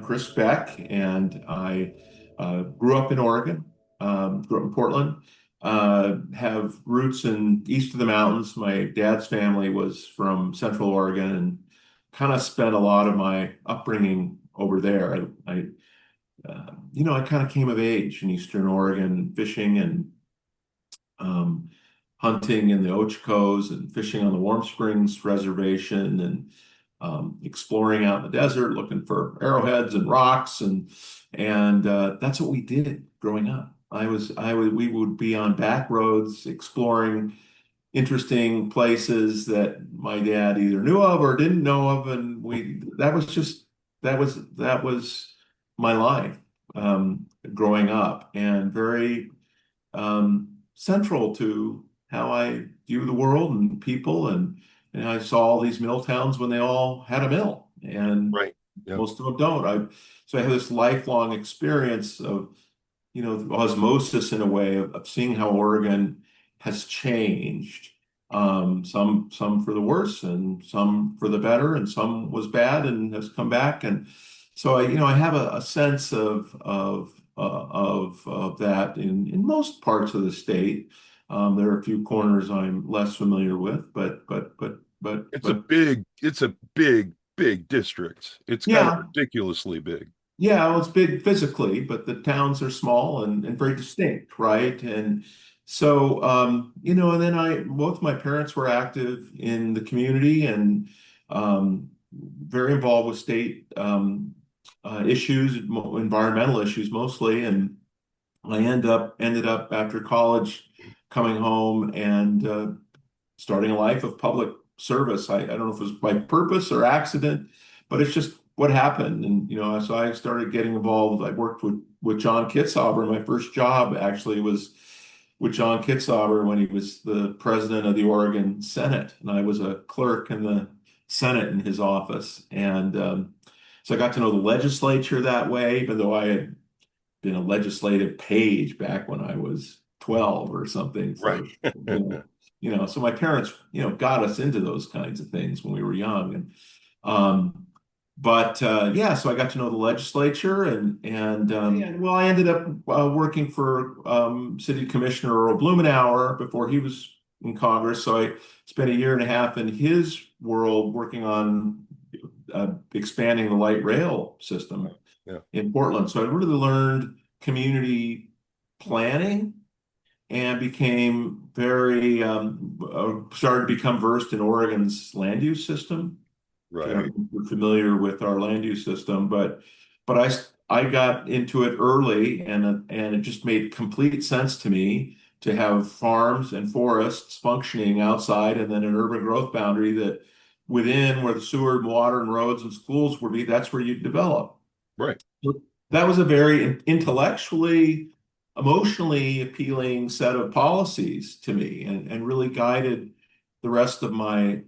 Chris Beck, and I grew up in Oregon, grew up in Portland, have roots in east of the mountains. My dad's family was from Central Oregon and kind of spent a lot of my upbringing over there. I kind of came of age in Eastern Oregon, fishing and um, hunting in the Ochocos and fishing on the Warm Springs Reservation and exploring out in the desert, looking for arrowheads and rocks, and that's what we did growing up. We would be on back roads exploring interesting places that my dad either knew of or didn't know of, and we that was my life growing up, and very central to how I view the world and people. And I saw all these mill towns when they all had a mill, and Right. Yep. most of them don't. So I have this lifelong experience of, osmosis in a way of seeing how Oregon has changed. Some for the worse, and some for the better, and some was bad and has come back. And so I have a sense of that in most parts of the state. There are a few corners I'm less familiar with, but It's a big district. It's kind of yeah, ridiculously big. yeah, well, it's big physically, but the towns are small and very distinct, right? And so, and then both my parents were active in the community and very involved with state issues, environmental issues mostly. And I ended up after college coming home and starting a life of public service. I don't know if it was by purpose or accident, but it's just what happened. And so I started getting involved. I worked with John Kitzhaber. My first job actually was with John Kitzhaber when he was the president of the Oregon Senate, and I was a clerk in the Senate in his office. And so I got to know the legislature that way, even though I had been a legislative page back when I was 12 or something Right. so my parents, got us into those kinds of things when we were young. And yeah, so I got to know the legislature, and well, I ended up working for City Commissioner Earl Blumenauer before he was in Congress. So I spent a year and a half in his world working on expanding the light rail system Yeah. in Portland. So I really learned community planning and became very started to become versed in Oregon's land use system. Right. We're familiar with our land use system, but I got into it early, and it just made complete sense to me to have farms and forests functioning outside, and then an urban growth boundary that within where the sewer and water and roads and schools would be, that's where you develop. Right. That was a very intellectually, emotionally appealing set of policies to me, and really has guided the rest of my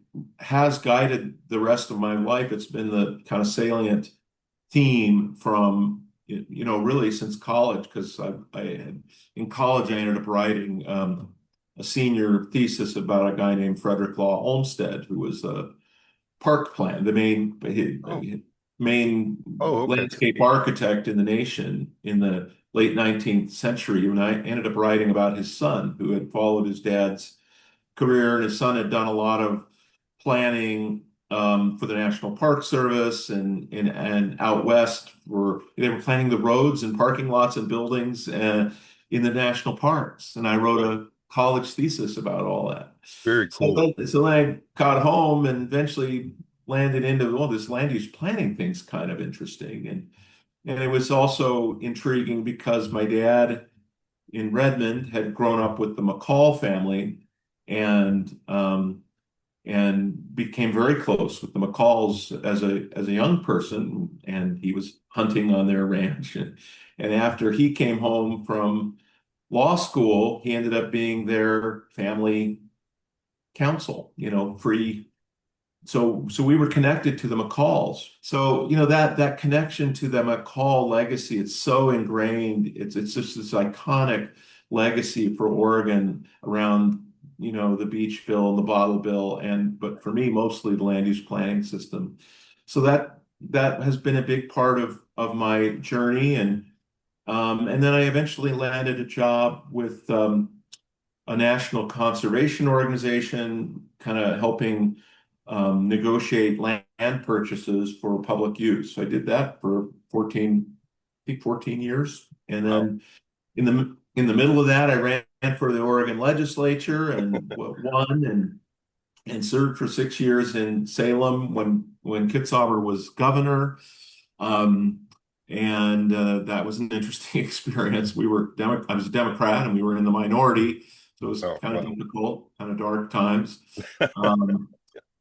life. It's been the kind of salient theme from, really since college, because in college, I ended up writing a senior thesis about a guy named Frederick Law Olmsted, who was a park plan, the Oh. main Oh, okay. landscape architect in the nation in the late 19th century. And I ended up writing about his son, who had followed his dad's career, and his son had done a lot of planning for the National Park Service, and out west they were planning the roads and parking lots and buildings in the national parks. And I wrote a college thesis about all that. Very cool. So then I got home and eventually landed into, well, this land use planning thing's kind of interesting. And it was also intriguing because my dad in Redmond had grown up with the McCall family, and became very close with the McCalls as a young person, and he was hunting on their ranch. And after he came home from law school, he ended up being their family counsel, free. So we were connected to the McCalls. So, that connection to the McCall legacy, it's so ingrained. It's just this iconic legacy for Oregon around, the beach bill and the bottle bill, but for me, mostly the land use planning system. So that has been a big part of my journey, and then I eventually landed a job with a national conservation organization, kind of helping negotiate land purchases for public use. So I did that for 14, I think 14 years. And Wow. then in the middle of that, I ran for the Oregon legislature and won and served for 6 years in Salem when Kitzhaber was governor. Um, and that was an interesting experience. I was a Democrat and we were in the minority, so it was Oh, kind of wow. difficult, kind of dark times. Um,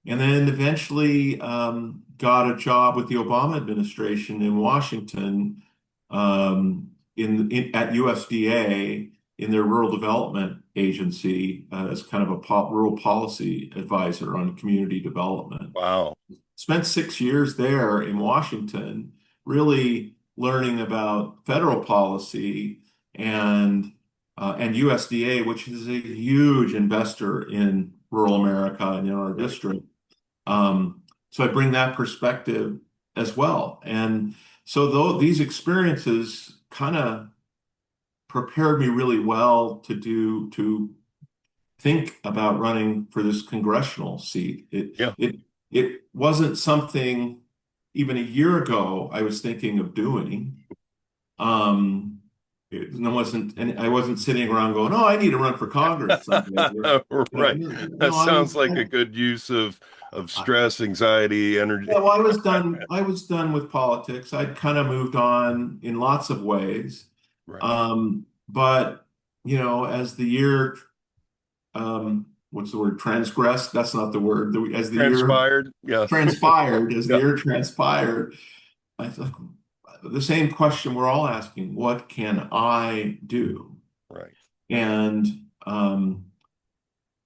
and then eventually got a job with the Obama administration in Washington, at USDA in their rural development agency as kind of a rural policy advisor on community development. Wow. Spent 6 years there in Washington, really learning about federal policy and USDA, which is a huge investor in rural America and in our Right. district. So I bring that perspective as well. And so though these experiences kind of prepared me really well to think about running for this congressional seat. Yeah. It wasn't something even a year ago I was thinking of doing. Um, and I wasn't sitting around going, "Oh, I need to run for Congress someday." Right. That No, sounds like a good use of stress, anxiety, yeah, energy. well, I was done. I was done with politics. I'd kind of moved on in lots of ways. Right. But as the year, what's the word? Transgressed. That's not the word. As the year Transpired. Yes. transpired, as the Yeah. year transpired, I thought the same question we're all asking: what can I do? Right. And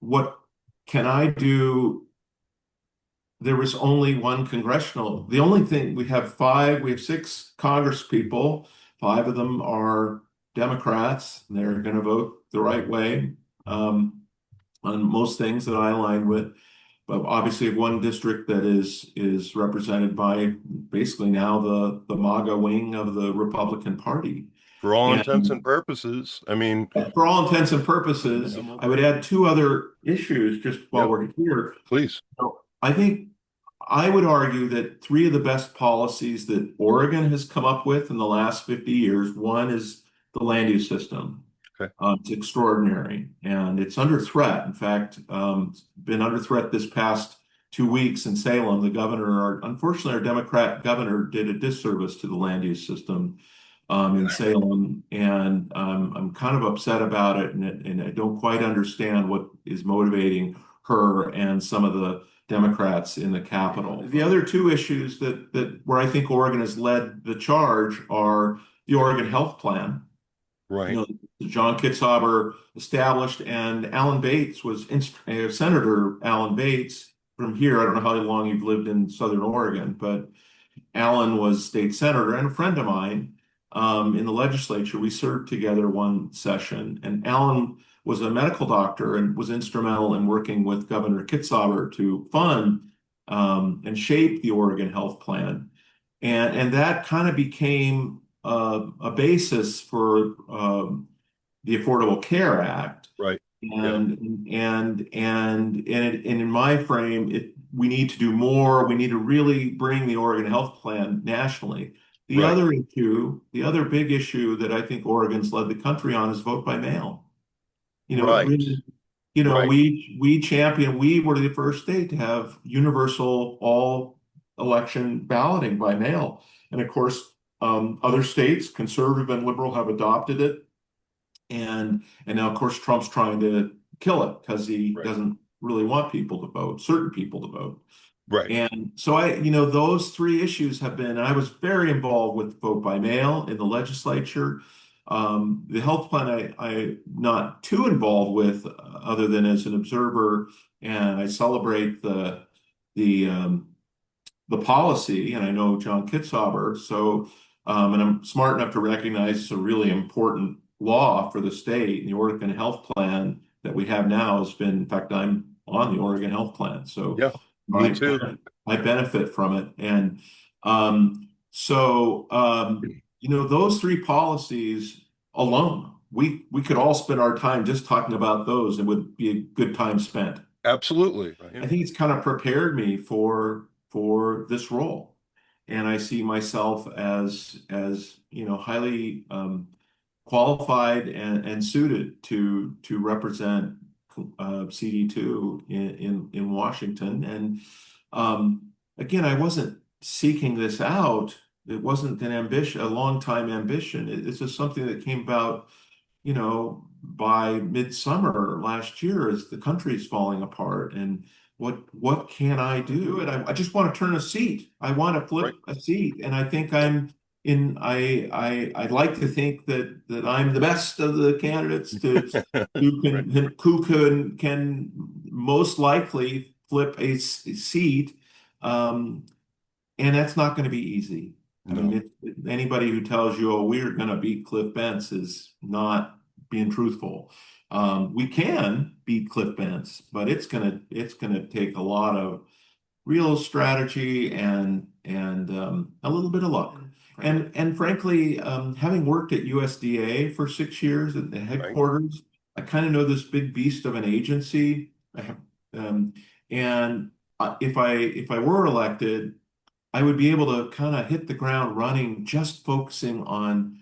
what can I do? There was only one congressional. The only thing we have six Congress people. Five of them are Democrats. And they're going to vote the right way on most things that I align with. But obviously, one district that is represented by basically now the MAGA wing of the Republican Party. For all intents and And purposes. I mean, for all intents and purposes, yeah. I would add two other issues just while Yep. we're here. Please. So I think I would argue that three of the best policies that Oregon has come up with in the last 50 years, one is the land use system. Okay. It's extraordinary and it's under threat. In fact, it's been under threat this past 2 weeks in Salem. The governor, unfortunately, our Democrat governor did a disservice to the land use system in Salem, and I'm kind of upset about it, and I don't quite understand what is motivating her and some of the Democrats in the Capitol. The other two issues that where I think Oregon has led the charge are the Oregon Health Plan. Right. John Kitzhaber established, and Alan Bates was Senator Alan Bates from here. I don't know how long you've lived in Southern Oregon, but Alan was state senator and a friend of mine in the legislature. We served together one session, and Alan was a medical doctor and was instrumental in working with Governor Kitzhaber to fund and shape the Oregon Health Plan. And that kind of became a basis for the Affordable Care Act. Right. Yeah. And in my frame, we need to do more. We need to really bring the Oregon Health Plan nationally. Right. The other big issue that I think Oregon's led the country on is vote by mail. It Right. really, Right. we were the first state to have universal all election balloting by mail. And of course, other states, conservative and liberal, have adopted it. And now, of course, Trump's trying to kill it because he Right. doesn't really want people to vote, certain people to vote. Right. And so those three issues have been, and I was very involved with vote by mail in the legislature. The health plan, I'm not too involved with, other than as an observer, and I celebrate the the policy, and I know John Kitzhaber. So, and I'm smart enough to recognize it's a really important law for the state. And the Oregon Health Plan that we have now has been, in fact, I'm on the Oregon Health Plan. So Yeah. Me I, too. I benefit from it. And Those three policies alone, we could all spend our time just talking about those. It would be a good time spent. Absolutely. I Yeah. think it's kind of prepared me for this role, and I see myself as highly qualified and suited to represent CD2 in Washington. And again, I wasn't seeking this out. It wasn't an ambition, a long time ambition. It's just something that came about by midsummer last year as the country's falling apart. And what can I do? And I just want to turn a seat. I want to Right. flip a seat. And I think I'm in, I'd like to think that I'm the best of the candidates to Right. who can most likely flip a seat. Um, and that's not going to be easy. I mean, No. anybody who tells you, "Oh, we're going to beat Cliff Bentz," is not being truthful. We can beat Cliff Bentz, but it's gonna take a lot of real strategy and a little bit of luck. And frankly, having worked at USDA for 6 years at the Right. headquarters, I kind of know this big beast of an agency. Um, and if I were elected, I would be able to kind of hit the ground running, just focusing on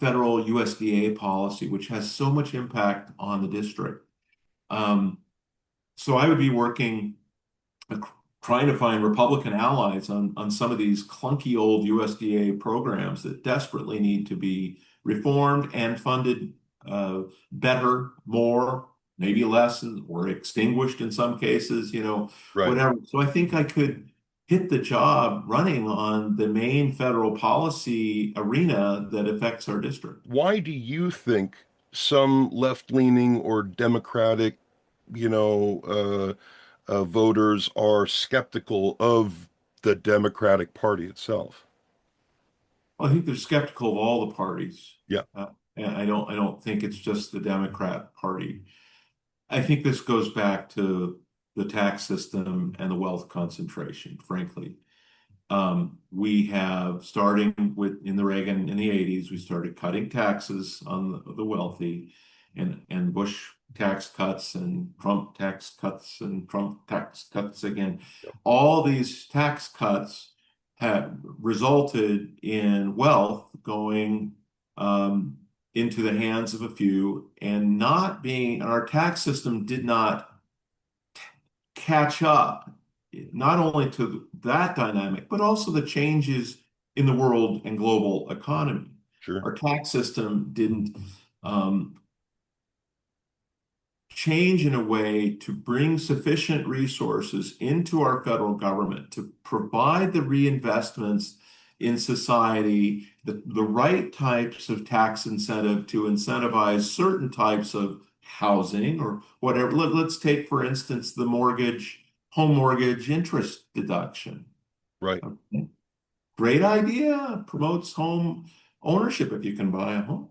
federal USDA policy, which has so much impact on the district. Um, so I would be working, uh, trying to find Republican allies on some of these clunky old USDA programs that desperately need to be reformed and funded better, more, maybe less, or extinguished in some cases, Right. whatever. So I think I could hit the job running on the main federal policy arena that affects our district. Why do you think some left-leaning or Democratic, you know, voters are skeptical of the Democratic Party itself? I think they're skeptical of all the parties. Yeah. And I don't think it's just the Democrat Party. I think this goes back to the tax system and the wealth concentration, frankly. We have, starting with in the Reagan in the 80s, we started cutting taxes on the wealthy, and Bush tax cuts and Trump tax cuts and Trump tax cuts again. All these tax cuts have resulted in wealth going um, into the hands of a few, and not being, and our tax system did not catch up, not only to that dynamic, but also the changes in the world and global economy. Sure. Our tax system didn't um, change in a way to bring sufficient resources into our federal government to provide the reinvestments in society, the right types of tax incentive to incentivize certain types of housing or whatever. Let's take, for instance, the home mortgage interest deduction. Right. Okay. Great idea, promotes home ownership if you can buy a home.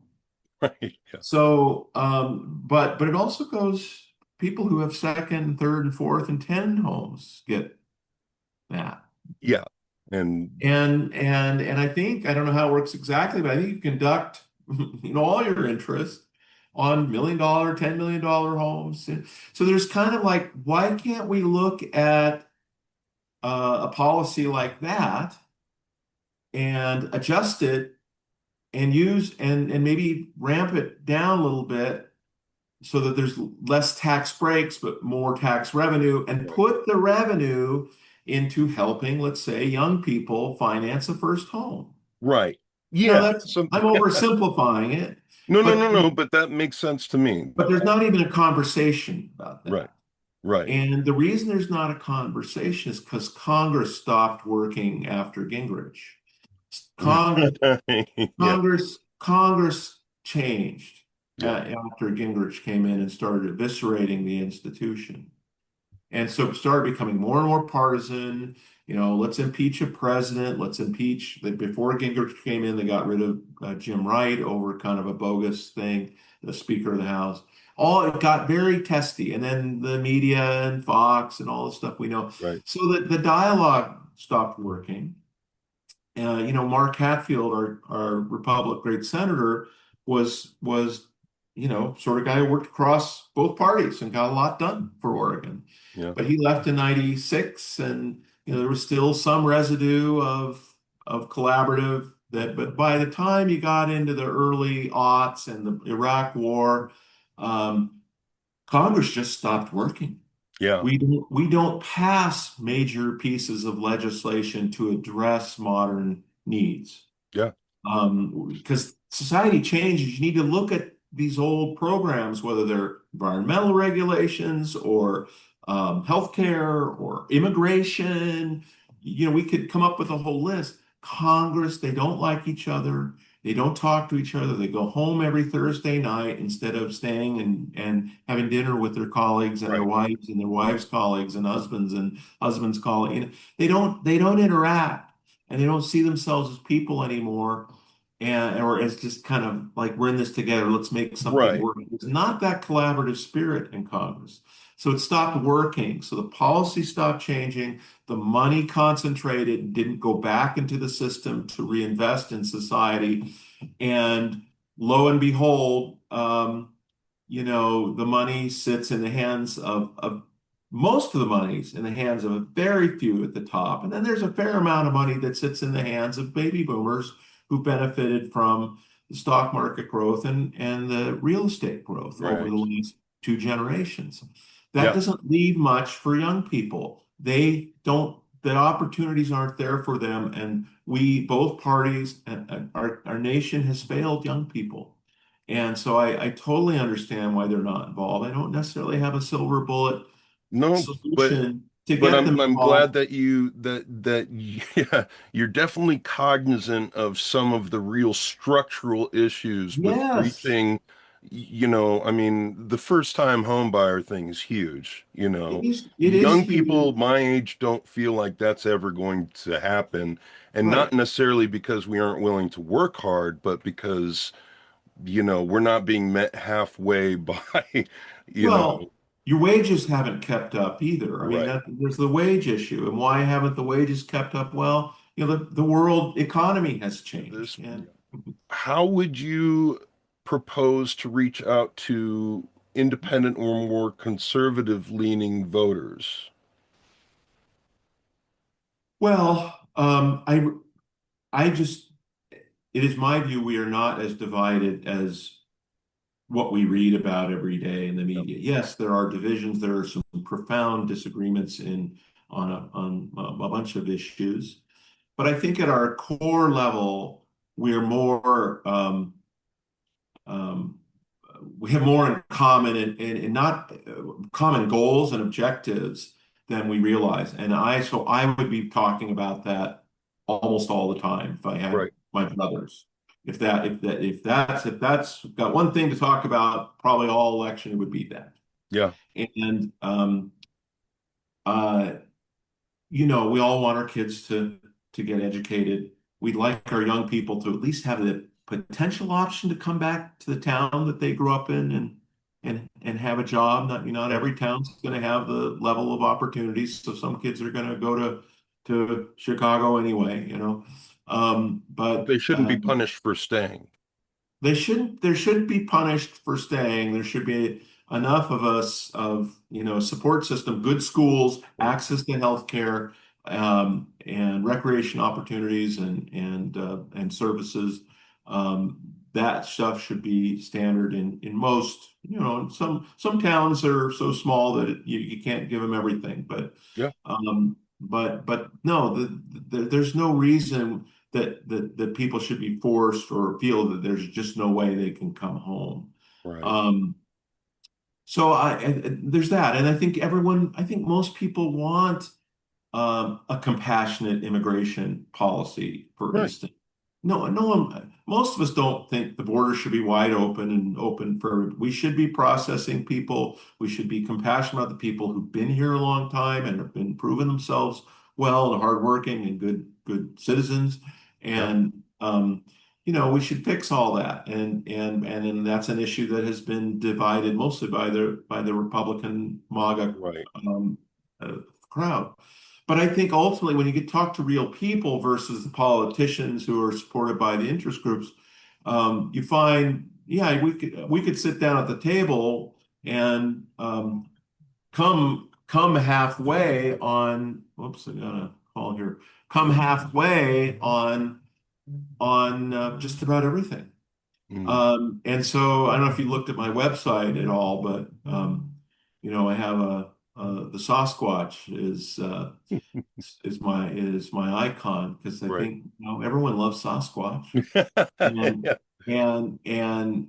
Right. Yeah. So, but it also goes, people who have second, third, and fourth, and 10 homes get that. Yeah. And And I think, I don't know how it works exactly, but I think you conduct, all your interest on $1 million, $10 million homes. So there's kind of like, why can't we look at a policy like that and adjust it and use and maybe ramp it down a little bit so that there's less tax breaks, but more tax revenue, and right. put the revenue into helping, let's say, young people finance a first home. Right. Now Yeah. that's, Some I'm oversimplifying it, no, no, but no, no, but that makes sense to me. but there's not even a conversation about Right. that. Right. And the reason there's not a conversation is because Congress stopped working after Gingrich. Congress Yeah. Congress changed Yeah. after Gingrich came in and started eviscerating the institution. And so it started becoming more and more partisan. Let's impeach a president. Let's impeach. Before Gingrich came in, they got rid of Jim Wright over kind of a bogus thing, the Speaker of the House. All it got very testy. And then the media and Fox and all the stuff we know. Right. So that the dialogue stopped working. Mark Hatfield, our Republic great senator, was sort of guy who worked across both parties and got a lot done for Oregon. Yeah. But he left in '96, and there was still some residue of collaborative that. But by the time you got into the early aughts and the Iraq War, um, Congress just stopped working. Yeah. We don't pass major pieces of legislation to address modern needs. Yeah. Because society changes. You need to look at these old programs, whether they're environmental regulations or healthcare or immigration. We could come up with a whole list. Congress, they don't like each other. They don't talk to each other. They go home every Thursday night instead of staying and having dinner with their colleagues and their Right. wives and their wives' colleagues and husbands' colleagues. They don't interact and they don't see themselves as people anymore, and or as just kind of like we're in this together, let's make something Right. work. It's not that collaborative spirit in Congress. So it stopped working. So the policy stopped changing. The money concentrated, didn't go back into the system to reinvest in society. And lo and behold, the money sits in the hands of most of the money's in the hands of a very few at the top. And then there's a fair amount of money that sits in the hands of baby boomers who benefited from the stock market growth and the real estate growth over the Right. last two generations. That Yeah. doesn't leave much for young people. The opportunities aren't there for them. And both parties, and our nation has failed young people. And so I totally understand why they're not involved. I don't necessarily have a silver bullet No, but solution to but get I'm them I'm glad involved. that yeah, you're definitely cognizant of some of the real structural issues with Yes, I mean, the first time home buyer thing is huge, it is Young huge. people my age don't feel like that's ever going to happen, and not Right. necessarily because we aren't willing to work hard, but because, we're not being met halfway by, you know, Well, your wages haven't kept up either. I mean, right. there's the wage issue. And why haven't the wages kept up? Well, the world economy has This changed. And How would you propose to reach out to independent or more conservative leaning voters? well, I just, it is my view we are not as divided as what we read about every day in the Yep. media. Yes, there are divisions. There are some profound disagreements on a bunch of issues. But I think at our core level, we're more um, we have more in common and not common goals and objectives than we realize. And I would be talking about that almost all the time if I had Right. my brothers. If that's got one thing to talk about, probably all election it would be that. Yeah. And uh, we all want our kids to get educated. We'd like our young people to at least have the potential option to come back to the town that they grew up in and have a job. Not Right. every town's going to have the level of opportunities, so some kids are going to go to Chicago anyway. But But they shouldn't be punished for staying. there shouldn't be punished for staying. There should be enough of us of support system, good schools, Right. access to health care, and recreation opportunities and services. That stuff should be standard in most. Some towns are so small that you can't give them everything, but Yeah. no, there's no reason that people should be forced or feel that there's just no way they can come home. Right. Um, so there's that, and I think most people want a compassionate immigration policy, for Right. instance. No one, most of us don't think the border should be wide open and open for, we should be processing people. We should be compassionate about the people who've been here a long time and have been proven themselves well and hardworking and good citizens. Yeah. And, we should fix all that. And that's an issue that has been divided mostly by the Republican MAGA Right. um, crowd. but I think ultimately when you get talk to real people versus the politicians who are supported by the interest groups, you find, yeah, we could sit down at the table and come halfway on. Whoops, I got a call here. Come halfway on just about everything. Mm, And so I don't know if you looked at my website at all, but I have the Sasquatch is my icon because I right. think everyone loves Sasquatch and Yeah. and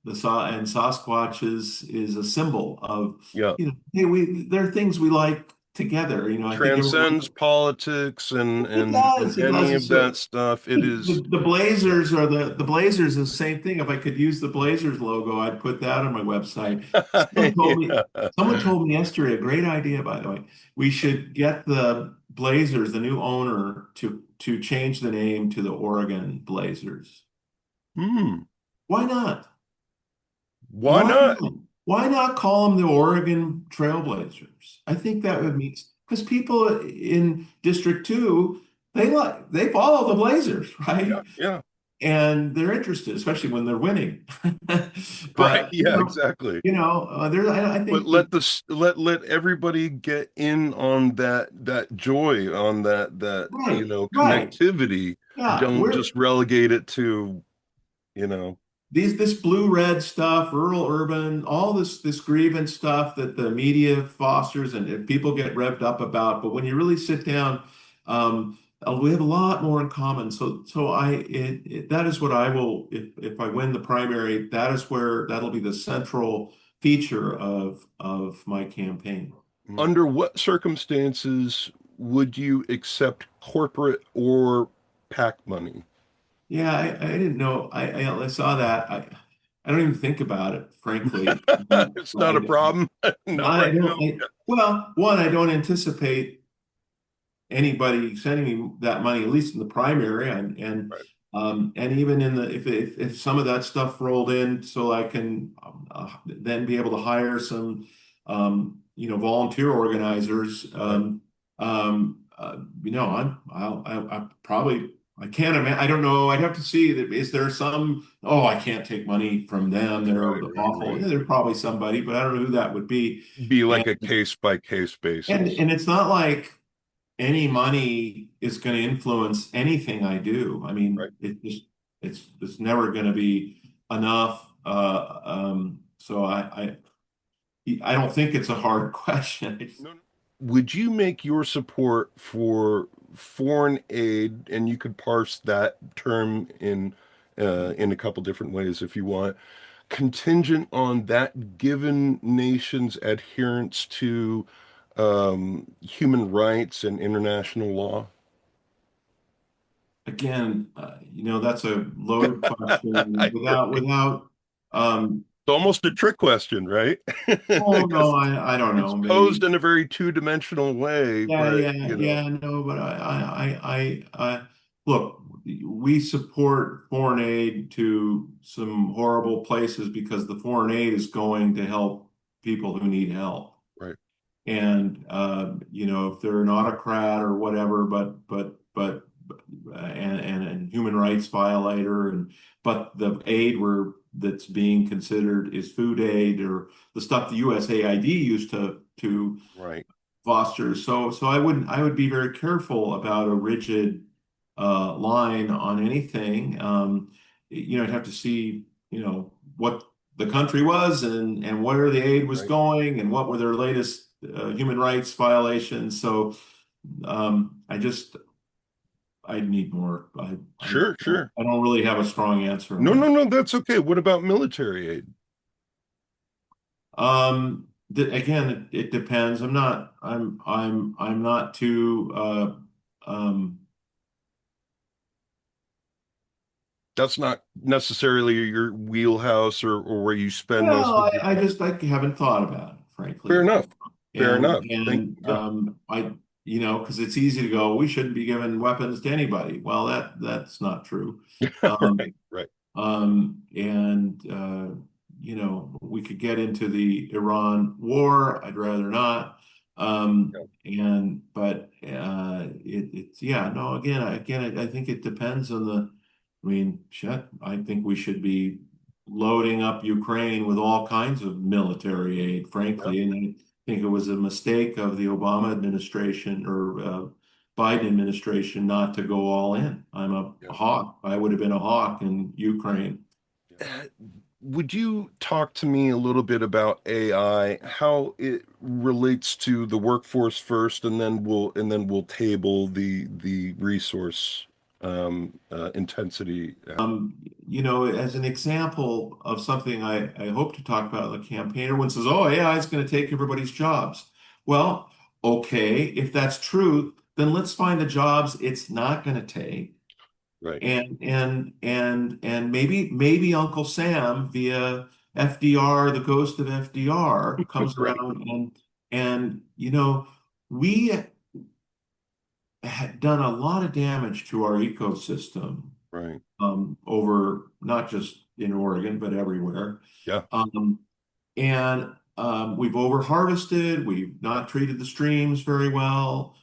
Sasquatch is a symbol of Yeah. hey, we there are things we like together. I think everyone. Transcends politics and It and does. and It any does. of So that stuff. It is. the Blazers are the Blazers is the same thing. If I could use the Blazers logo, I'd put that on my website. Someone told me Yeah. someone told me yesterday, a great idea, by the way. We should get the Blazers, the new owner, to change the name to the Oregon Blazers. Hmm. Why not? Why Why not? not? Why not call them the Oregon Trailblazers? I think that Right. would mean because people in District 2, they follow the Blazers, Yeah. right? Yeah. And they're interested, especially when they're winning. Right. But Yeah. Exactly. there I But think that let everybody get in on that joy, on that right, right. connectivity. Yeah, Don't we're just relegate it to, you know, this blue red stuff, rural urban, all this grievance stuff that the media fosters and people get revved up about. But when you really sit down, we have a lot more in common. So that is what I will if I win the primary. That is where that'll be the central feature of my campaign. under what circumstances would you accept corporate or PAC money? Yeah, I didn't know. I saw that. I don't even think about it, frankly. It's not a problem. Not I right now. don't. Well, one, I don't anticipate anybody sending me that money, at least in the primary, Right. and even in the if some of that stuff rolled in, so I can then be able to hire some volunteer organizers. Right. I probably I can't imagine. I don't know. I'd have to see that. Is there some? Oh, I can't take money from them. They're Right. Right. awful. Right. Yeah, there's probably somebody, but I don't know who that would be. Be And like a case by case and basis. and it's not like any money is going to influence anything I do. I Right. mean, it's never going to be enough. So I don't think it's a hard question. No, no. Would you make your support for foreign aid, and you could parse that term in a couple different ways if you want, contingent on that given nation's adherence to human rights and international law? Again, that's a loaded question I agree. um, It's almost a trick question, right? oh no, Because I don't it's know, posed maybe. in a very two-dimensional way, Yeah, but yeah, yeah, no, but look, we support foreign aid to some horrible places because the foreign aid is going to help people who need help. right, And if they're an autocrat or whatever, but and human rights violator, but the aid that's being considered is food aid or the stuff the USAID used to right, fosters. So I would be very careful about a rigid line on anything. I'd have to see, what the country was and where the aid was right. going and what were their latest human rights violations. So I need more. Sure, sure. I don't really have a strong answer No, on no, that. no, that's okay. What about military aid? Again, it depends. I'm not too That's not necessarily your wheelhouse or where you spend most well, of your I time. just haven't thought about it, Fair frankly. enough. Fair And enough. and Yeah. because it's easy to go, we shouldn't be giving weapons to anybody. Well, that's not true. Right, Um, right. and we could get into the Iran war. I'd rather not. And but it's yeah, no, I think it depends on the, I mean, shit, I think we should be loading up Ukraine with all kinds of military aid, Yeah. frankly. And I think it was a mistake of the Obama administration or Biden administration not to go all in. I'm a Yeah. hawk. I would have been a hawk in Ukraine. Uh, Would you talk to me a little bit about AI, how it relates to the workforce first, and then we'll table the resource intensity. Um, as an example of something I hope to talk about in the campaign, everyone says, oh, AI is going to take everybody's jobs. Well, okay, if that's true, then let's find the jobs it's not going to take. Right. And maybe Uncle Sam via FDR, the ghost of FDR, comes Right. around and we had done a lot of damage to our ecosystem Right. over not just in Oregon, but everywhere. Yeah. Um, and we've over harvested, we've not treated the streams very well.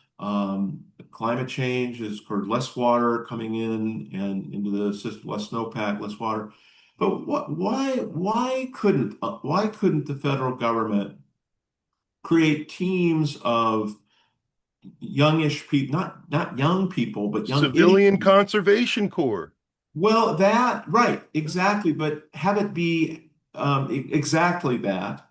Climate change has caused less water coming in and into the system, less snowpack, less water. But why couldn't the federal government create teams of youngish people, not young people, but young-ish Civilian people. Conservation Corps. Well, that, right, exactly, but have it be exactly that.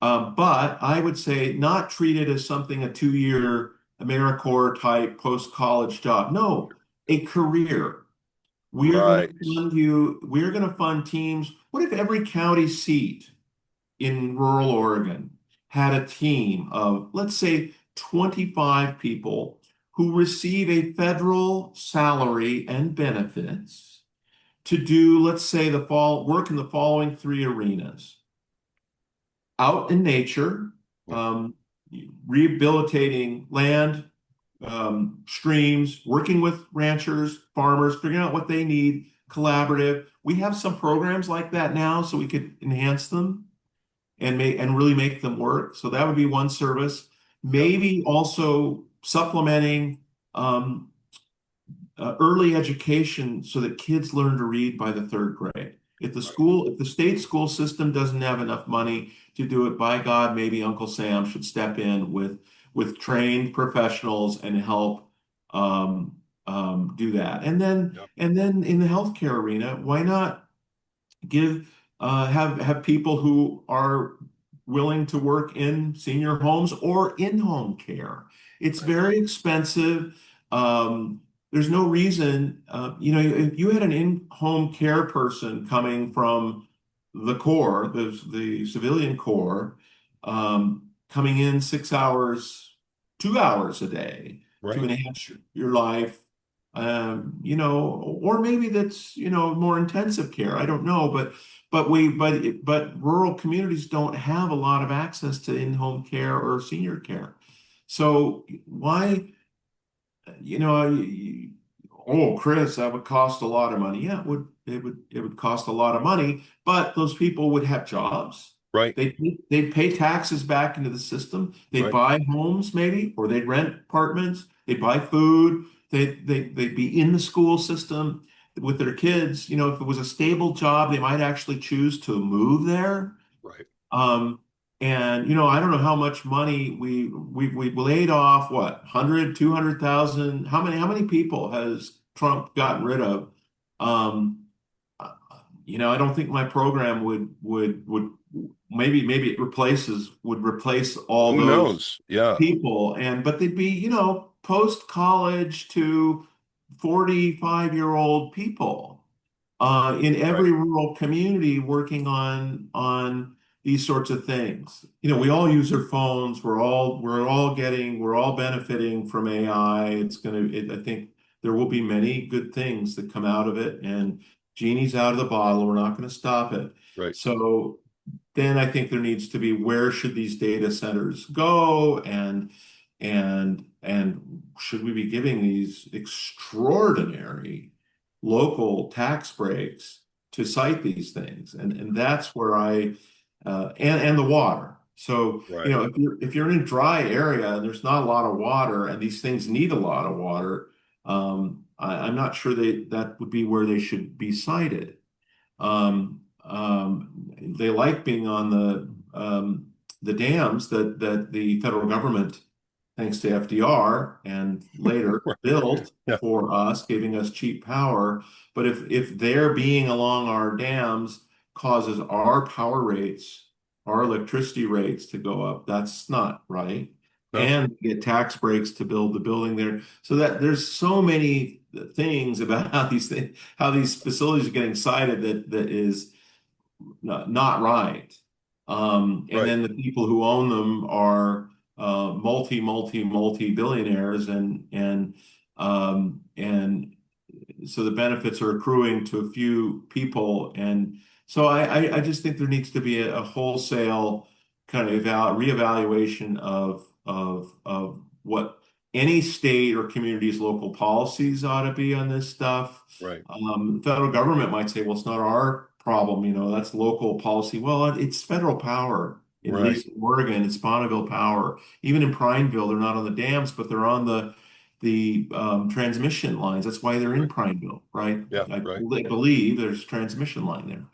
But I would say not treat it as something, a 2-year AmeriCorps type post-college job. No, a career. We are going to Right. fund you. We're going to fund teams. What if every county seat in rural Oregon had a team of, let's say, 25 people who receive a federal salary and benefits to do, let's say, work in the following three arenas: out in nature, Yeah. um, rehabilitating land, streams, working with ranchers, farmers, figuring out what they need, collaborative. We have some programs like that now, so we could enhance them and really make them work. So that would be one service. Yeah. Maybe also supplementing um, early education so that kids learn to read by the third grade. Right. If the state school system doesn't have enough money to do it, by God, maybe Uncle Sam should step in with trained professionals and help do that. Yeah. And then in the healthcare arena, why not give have people who are willing to work in senior homes or in-home care. It's Right. very expensive. There's no reason, if you had an in-home care person coming from the Corps, the civilian Corps, coming in 6 hours, 2 hours a day to Right. enhance your life, or maybe that's, more intensive care. I don't know, but rural communities don't have a lot of access to in-home care or senior care. So why, you know, oh, Chris, that would cost a lot of money. Yeah, it would cost a lot of money, but those people would have jobs. Right. They'd pay taxes back into the system. They'd Right. buy homes maybe, or they'd rent apartments. They'd buy food. They'd be in the school system with their kids. If it was a stable job, they might actually choose to move there. Right. Um, and I don't know how much money we laid off, what, 100, 200,000? How many people has Trump gotten rid of? Um, I don't think my program would maybe it would replace all Who those knows? Yeah. people, but they'd be, post college to 45-year-old people in Right. every rural community working on these sorts of things. We all use our phones. We're all benefiting from AI. I think there will be many good things that come out of it, and genie's out of the bottle. We're not going to stop it. Right. So then I think there needs to be, where should these data centers go, and should we be giving these extraordinary local tax breaks to site these things? And that's where and the water. So, Right. if you're in a dry area and there's not a lot of water and these things need a lot of water, I'm not sure that would be where they should be sited. They like being on the dams that the federal government, thanks to FDR and later Right. built Yeah. for us, giving us cheap power. But if their being along our dams causes our power rates, our electricity rates to go up, that's not right. No. And we get tax breaks to build the building there. So that there's so many things about how these facilities are getting cited that is not right. And Right. then the people who own them are multi billionaires, and so the benefits are accruing to a few people. And so I just think there needs to be a wholesale kind of reevaluation of what any state or community's local policies ought to be on this stuff. Right. The federal government might say, well, it's not our problem, that's local policy. Well, it's federal power. At Right. least in Oregon, it's Bonneville power. Even in Prineville, they're not on the dams, but they're on the transmission lines. That's why they're in Right. Prineville, right? Yeah. I Right. believe there's a transmission line there,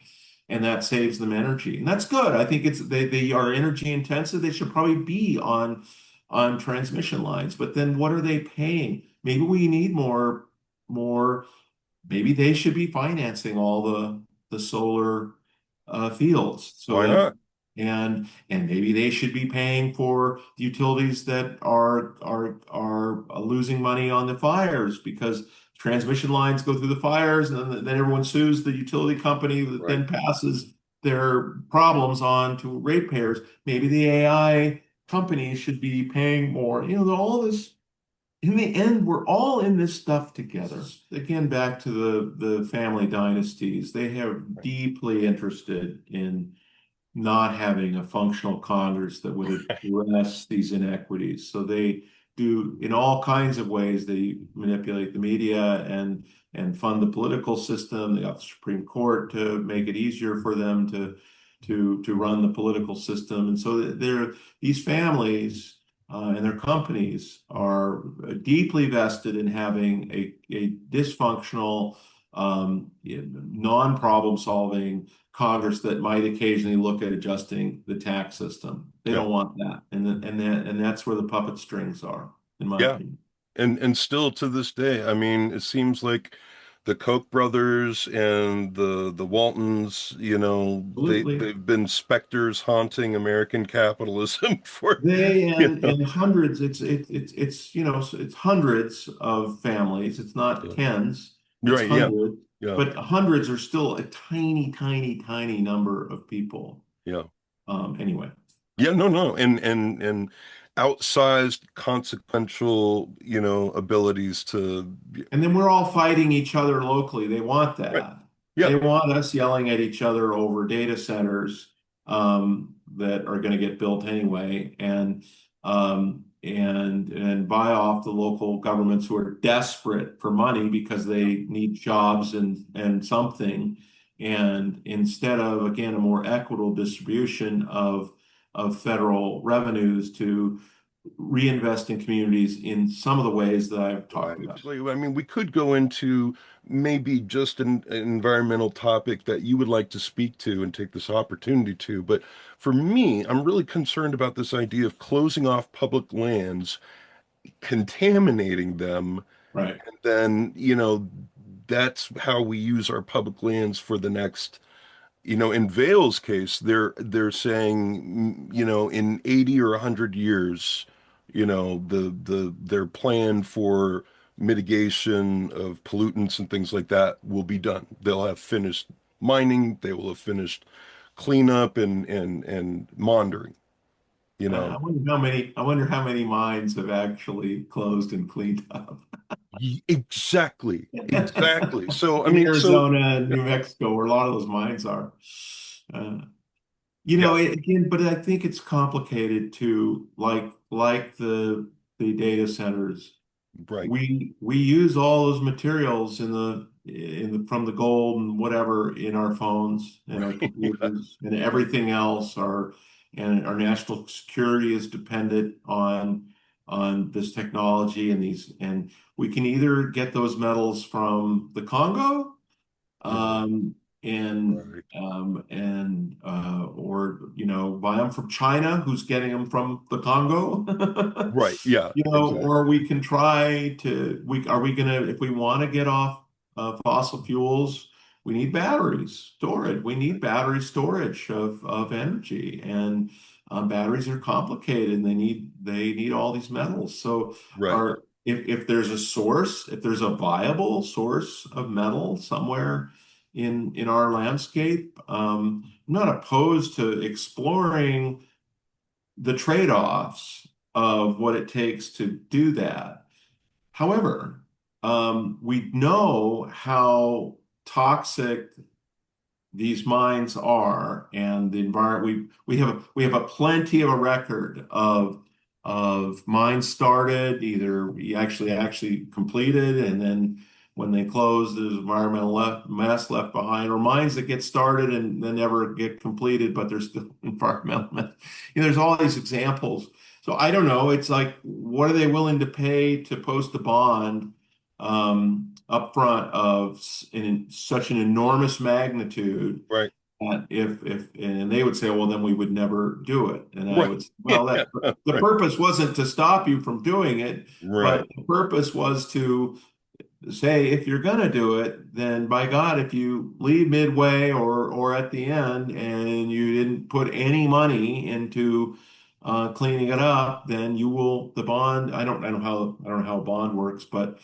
and that saves them energy, and that's good. I think they are energy intensive. They should probably be on transmission lines. But then what are they paying? Maybe we need more. Maybe they should be financing all the solar fields so Why that not? and maybe they should be paying for the utilities that are losing money on the fires because transmission lines go through the fires and then everyone sues the utility company that Right. then passes their problems on to ratepayers. Maybe the AI companies should be paying more. All this in the end, we're all in this stuff together. Again, back to the family dynasties. They have deeply interested in not having a functional Congress that would address these inequities. So they do in all kinds of ways. They manipulate the media and fund the political system. They got the Supreme Court to make it easier for them to run the political system. And so these families and their companies are deeply vested in having a dysfunctional, non-problem solving Congress that might occasionally look at adjusting the tax system. They Yeah. don't want that, and that's where the puppet strings are, in my Yeah. opinion. And still to this day, I mean, it seems like the Koch brothers and the Waltons, Absolutely. they've been specters haunting American capitalism for, They you know. and hundreds. It's hundreds of families. It's not Yeah. tens. It's Right. Yeah. hundreds, Yeah. but hundreds are still a tiny, tiny, tiny number of people. Yeah. Anyway. Yeah. No, no. And outsized consequential, abilities to, And then we're all fighting each other locally. They want right. that. Yeah. They want us yelling at each other over data centers that are going to get built anyway, and buy off the local governments who are desperate for money because they need jobs and something. And instead of, again, a more equitable distribution of federal revenues to reinvest in communities in some of the ways that I've talked Right. about. So, I mean, we could go into maybe just an environmental topic that you would like to speak to and take this opportunity to. But for me, I'm really concerned about this idea of closing off public lands, contaminating them, Right. and then, that's how we use our public lands for the next. In Vale's case, they're saying, in 80 or 100 years, their plan for mitigation of pollutants and things like that will be done. They'll have finished mining, they will have finished cleanup and monitoring, you I know. wonder how many mines have actually closed and cleaned up. Exactly. Exactly. So, I In mean, so Arizona and yeah, New Mexico, where a lot of those mines are. Uh, yeah, again, but I think it's complicated too, like the data centers. right. We use all those materials from the gold and whatever in our phones and our Right. computers and everything else. and our national security is dependent on this technology and these, and we can either get those metals from the Congo, Right. um, Right. or buy them from China, who's getting them from the Congo. Right. Yeah, Or exactly. we can try to, are we gonna, if we want to get off fossil fuels, we need batteries storage. We need battery storage of energy, and batteries are complicated, and they need all these metals. So, Right. are if there's a source, if there's a viable source of metal somewhere in our landscape, I'm not opposed to exploring the trade-offs of what it takes to do that. However, we know how toxic these mines are, and the environment. We have a plenty of a record of mines started, either actually completed, and then when they close, there's environmental mess left behind, or mines that get started and then never get completed, but there's still environmental mess. There's all these examples. So I don't know. It's like, what are they willing to pay to post a bond up front of in such an enormous magnitude Right. that if and they would say, well, then we would never do it. And I Right. would say, Yeah. well, that the Right. purpose wasn't to stop you from doing it, Right. but the purpose was to say, if you're going to do it, then by God, if you leave midway or at the end and you didn't put any money into cleaning it up, then you will the bond. I don't know how a bond works, Right.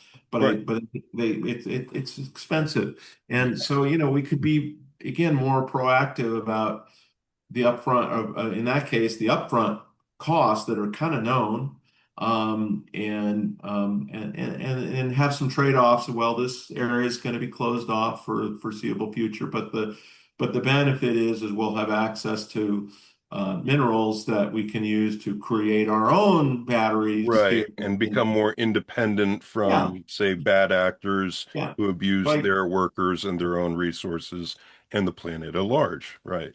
but it's expensive, and so we could be again more proactive about the upfront of in that case the upfront costs that are kind of known, and have some trade-offs. Well, this area is going to be closed off for the foreseeable future, but the benefit is we'll have access to minerals that we can use to create our own batteries here. Right. And become more independent Yeah, from, say, bad actors yeah. who abuse Like, their workers and their own resources and the planet at large. Right.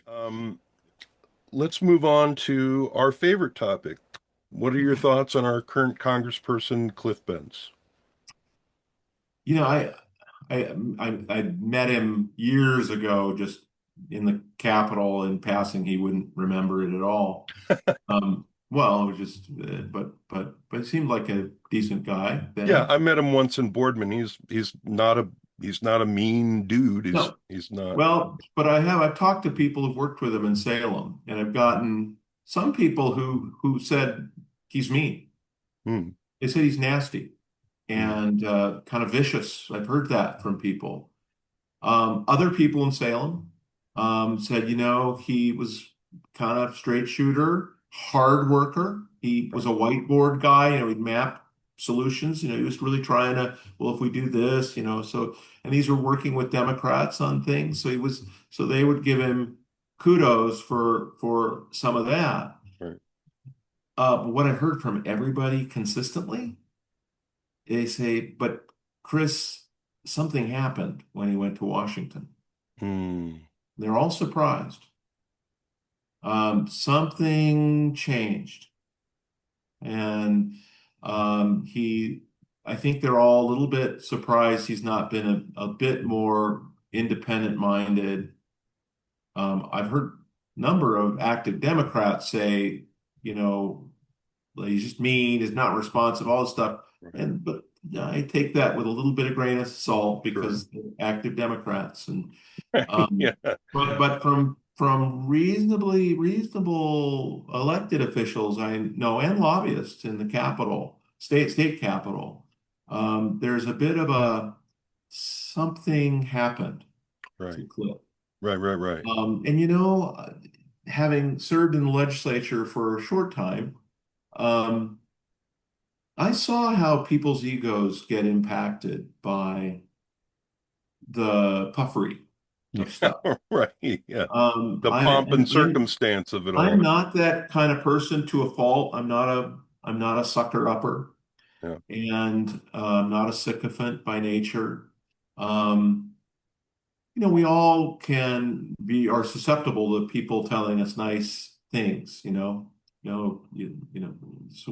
Let's move on to our favorite topic. What are your thoughts on our current Congressperson, Cliff Benz? you know, I met him years ago, just in the Capitol in passing. He wouldn't remember it at all. Well, it was just, but he seemed like a decent guy Yeah, then. I met him once in Boardman. He's not a mean dude. He's No, he's not. well, but I've talked to people who've worked with him in Salem, and I've gotten some people who said he's mean. Hmm, They said he's nasty hmm, and kind of vicious. I've heard that from people. Other people in Salem said, he was kind of straight shooter, hard worker. He was right, a whiteboard guy, he'd map solutions. He was really trying to, well, if we do this, and these were working with Democrats on things. So they would give him kudos for some of that. right. But what I heard from everybody consistently, they say, but Chris, something happened when he went to Washington. Hmm, They're all surprised. Something changed, and I think they're all a little bit surprised he's not been a bit more independent minded. I've heard a number of active Democrats say, you know, he's just mean, he's not responsive, all this stuff. right. But I take that with a little bit of grain of salt Sure. because they're active Democrats. Yeah. But from reasonable elected officials I know, and lobbyists in the Capitol, state Capitol, there's a bit of a something happened to Right. Cliff. Right. Right. Right. And having served in the legislature for a short time, um, I saw how people's egos get impacted by the puffery of Yeah. stuff. Right. Yeah. Um, The I pomp and and circumstance of it I'm all. not that kind of person to a fault. I'm not a sucker upper, Yeah. and I'm not a sycophant by nature. Um, we all are susceptible to people telling us nice things, so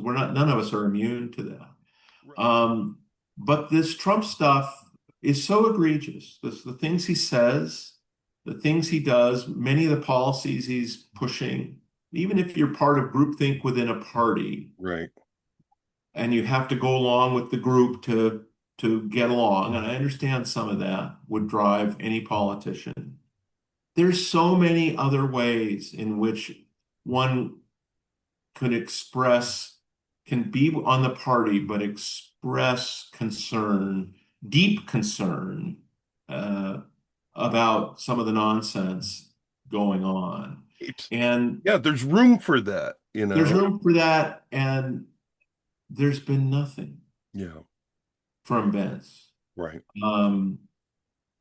none of us are immune to that. Right. But this Trump stuff is so egregious. The things he says, the things he does, many of the policies he's pushing, even if you're part of groupthink within a party Right. and you have to go along with the group to get along, and I understand some of that would drive any politician. There's so many other ways in which one could express, can be on the party, but express concern, deep concern, uh, about some of the nonsense going on. It's, And yeah, there's room for that, you there's know? room for that, and there's been nothing Yeah. from Vince. Right. Um,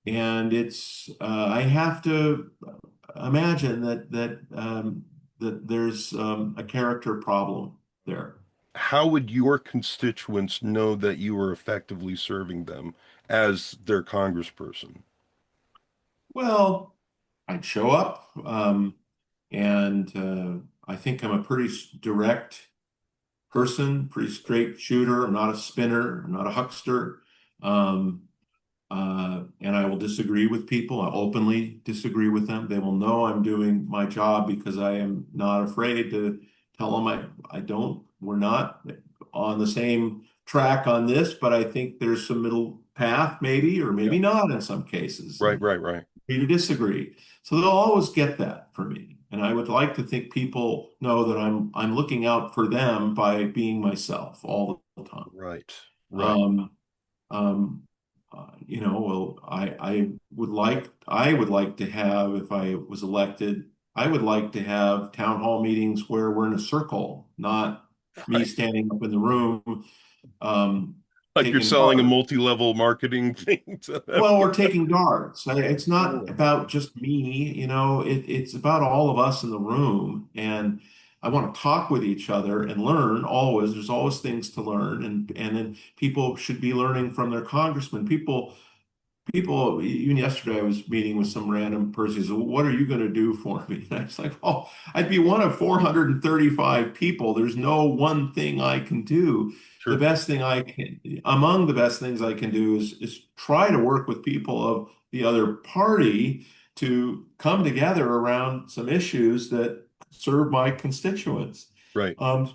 and I have to imagine that there's a character problem there. How would your constituents know that you are effectively serving them as their congressperson? Well, I'd show up, and I think I'm a pretty direct person, pretty straight shooter. I'm not a spinner. I'm not a huckster. Um, and I will disagree with people. I openly disagree with them. They will know I'm doing my job because I am not afraid to tell them I don't, we're not on the same track on this, but I think there's some middle path maybe, or Yeah. maybe not in some cases, Right, and right, right. agree to disagree. So they'll always get that from me. And I would like to think people know that I'm looking out for them by being myself all the time. Right. Right. Um, um, well, I would like to have, if I was elected, I would like to have town hall meetings where we're in a circle, not me Right. standing up in the room, um, Like you're taking selling a guard. multi-level marketing thing to them. Well, we're taking guards. It's not Yeah. about just me, it's about all of us in the room. And I want to talk with each other and learn always. There's always things to learn. And then people should be learning from their congressmen. People, even yesterday, I was meeting with some random person. He said, "Well, what are you going to do for me?" And I was like, "Oh, I'd be one of 435 people. There's no one thing I can do. The Sure. best thing I can, among the best things I can do is try to work with people of the other party to come together around some issues that serve my constituents." Right. Um,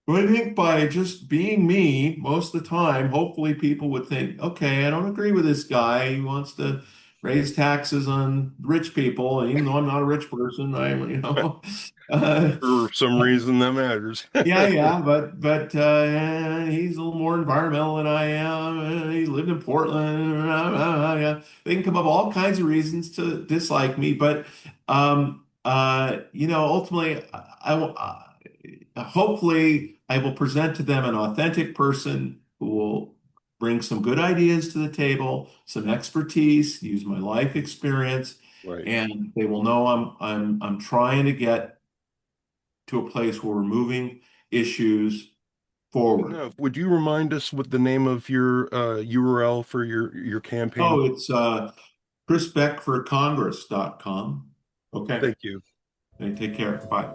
but I think by just being me most of the time, hopefully people would think, okay, I don't agree with this guy. He wants to raise taxes on rich people. And even though I'm not a rich person, uh, For some reason that matters. yeah, but he's a little more environmental than I am. He lived in Portland. Yeah. They can come up with all kinds of reasons to dislike me, but ultimately, hopefully, I will present to them an authentic person who will bring some good ideas to the table, some expertise, use my life experience, Right. and they will know I'm trying to get to a place where we're moving issues Good forward. enough. Would you remind us what the name of your URL for your campaign? Oh, it's Chris Beck for Congress.com. Okay. Thank you. Hey, take care. Bye.